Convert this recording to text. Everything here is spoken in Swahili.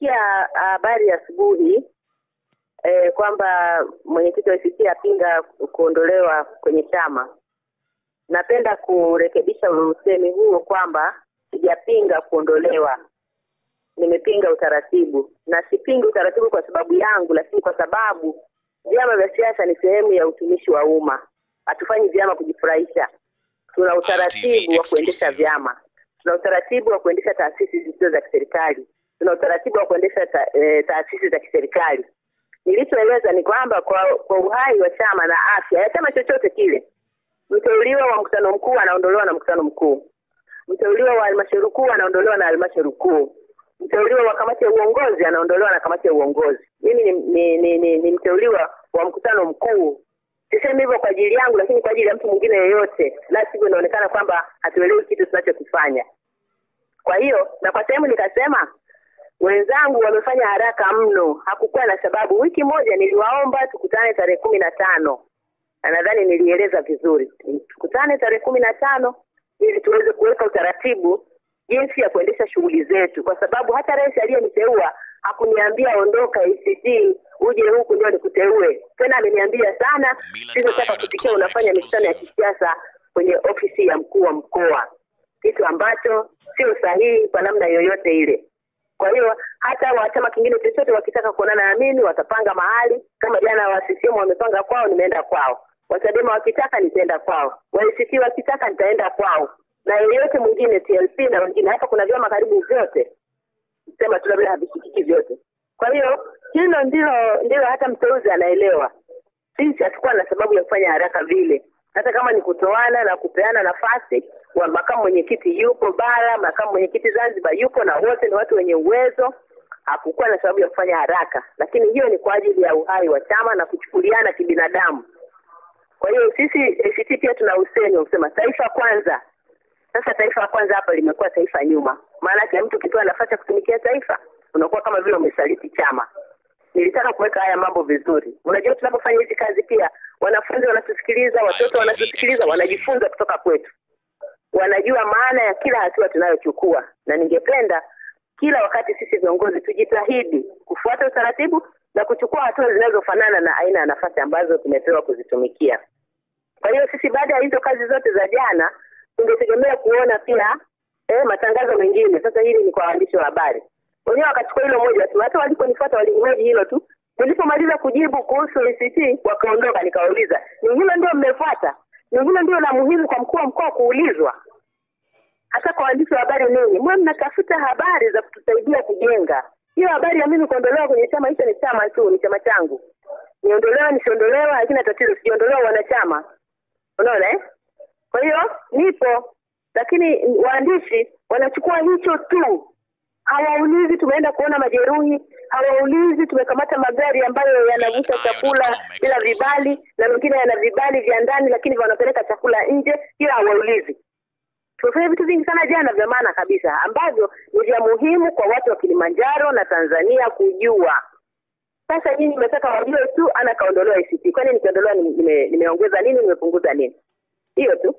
Nimesikia habari ya asubuhi kwamba mwenyekiti wa ACT apinga kuondolewa kwenye chama. Napenda kurekebisha usemi huo kwamba sijapinga kuondolewa. Nimepinga utaratibu, na sipingi utaratibu kwa sababu yangu, lakini kwa sababu vyama vya siasa ni sehemu ya utumishi wa umma. Hatufanyi vyama kujifurahisha. Tuna utaratibu wa kuendesha vyama. Tuna utaratibu wa kuendesha taasisi zisizo za kiserikali. Tuna utaratibu wa kuendesha taasisi za kiserikali. Nilichoeleza ni kwamba kwa uhai wa chama na afya ya chama chochote kile, mteuliwa wa mkutano mkuu anaondolewa na mkutano mkuu. Mteuliwa wa halmashauri kuu anaondolewa na halmashauri kuu. Mteuliwa wa kamati ya uongozi anaondolewa na kamati ya uongozi. Mimi ni mteuliwa wa mkutano mkuu. Sisemi hivyo kwa ajili yangu, lakini kwa ajili ya mtu mwingine yeyote. Na sivyo inaonekana kwamba hatuelewi kitu tunachokifanya. Kwa hiyo, na kwa sehemu nikasema wenzangu wamefanya haraka mno. Hakukuwa na sababu. Wiki moja niliwaomba tukutane tarehe 15. Na nadhani nilieleza vizuri. Tukutane tarehe 15 ili tuweze kuweka utaratibu jinsi ya kuendesha shughuli zetu, kwa sababu hata rais aliyeniteua hakuniambia ondoka ACT uje huku ndio nikuteue. Tena ameniambia sana sitotaka kufikia unafanya mikutano ya kisiasa kwenye ofisi ya mkuu wa mkoa, kitu ambacho sio sahihi kwa namna yoyote ile. Kwa hiyo hata wa chama kingine chochote wakitaka kuonana na mimi watapanga mahali, kama jana wa CCM wamepanga kwao, nimeenda kwao. Wa Chadema wakitaka nitaenda kwao. Wa ACT wakitaka nitaenda kwao. Na yeyote mwingine TLP na wengine, hapa kuna vyama karibu vyote. Sema tu labda havisikiki vyote. Kwa hiyo hilo ndilo hata mteuzi anaelewa. Sisi hatakuwa na sababu ya kufanya haraka vile. Hata kama ni kutoana na kupeana nafasi, wa makamu mwenyekiti yupo bara, makamu mwenyekiti Zanzibar yupo, na wote ni watu wenye uwezo. Hakukuwa na sababu ya kufanya haraka, lakini hiyo ni kwa ajili ya uhai wa chama na kuchukuliana kibinadamu. Kwa hiyo sisi ACT pia tuna usemi unasema taifa kwanza. Sasa taifa kwanza hapa limekuwa taifa nyuma. Maana yake mtu kipewa nafasi ya kutumikia taifa, unakuwa kama vile umesaliti chama. Nilitaka kuweka haya mambo vizuri. Unajua tunapofanya hizi kazi pia wanafunzi wanatusikiliza, watoto wanatusikiliza, wanajifunza kutoka kwetu. Wanajua maana ya kila hatua tunayochukua, na ningependa kila wakati sisi viongozi tujitahidi kufuata utaratibu na kuchukua hatua zinazofanana na aina ya nafasi ambazo tumepewa kuzitumikia. Kwa hiyo sisi baada ya hizo kazi zote za jana tungetegemea kuona pia matangazo mengine. Sasa hili ni kwa waandishi wa habari. Wenyewe wakachukua hilo moja tu. Hata waliponifuata walingoji hilo tu. Nilipomaliza kujibu kuhusu ACT wakaondoka, nikauliza, "Ni hilo ndio mmefuata? Ni hilo ndio la muhimu kwa mkuu wa mkoa kuulizwa?" Hata kwa waandishi wa habari nini? Mwe mnatafuta habari za kutusaidia kujenga. Hiyo habari ya mimi kuondolewa kwenye chama hicho ni chama tu, ni chama changu. Niondolewa nisiondolewa hakina tatizo, sijiondolewa wanachama. Unaona Kwa hiyo nipo, lakini waandishi wanachukua hicho tu. Hawaulizi tumeenda kuona majeruhi, hawaulizi tumekamata magari ambayo yanavuta chakula bila vibali, na mengine yana vibali vya ndani lakini wanapeleka chakula nje, kila hawaulizi. Tumefanya vitu vingi sana jana vya maana kabisa ambavyo ni vya muhimu kwa watu wa Kilimanjaro na Tanzania kujua. Sasa nyinyi mmetaka wajue tu ana kaondolewa ACT. Kwani nikiondolewa nimeongeza nini, nimepunguza nini? Hiyo tu.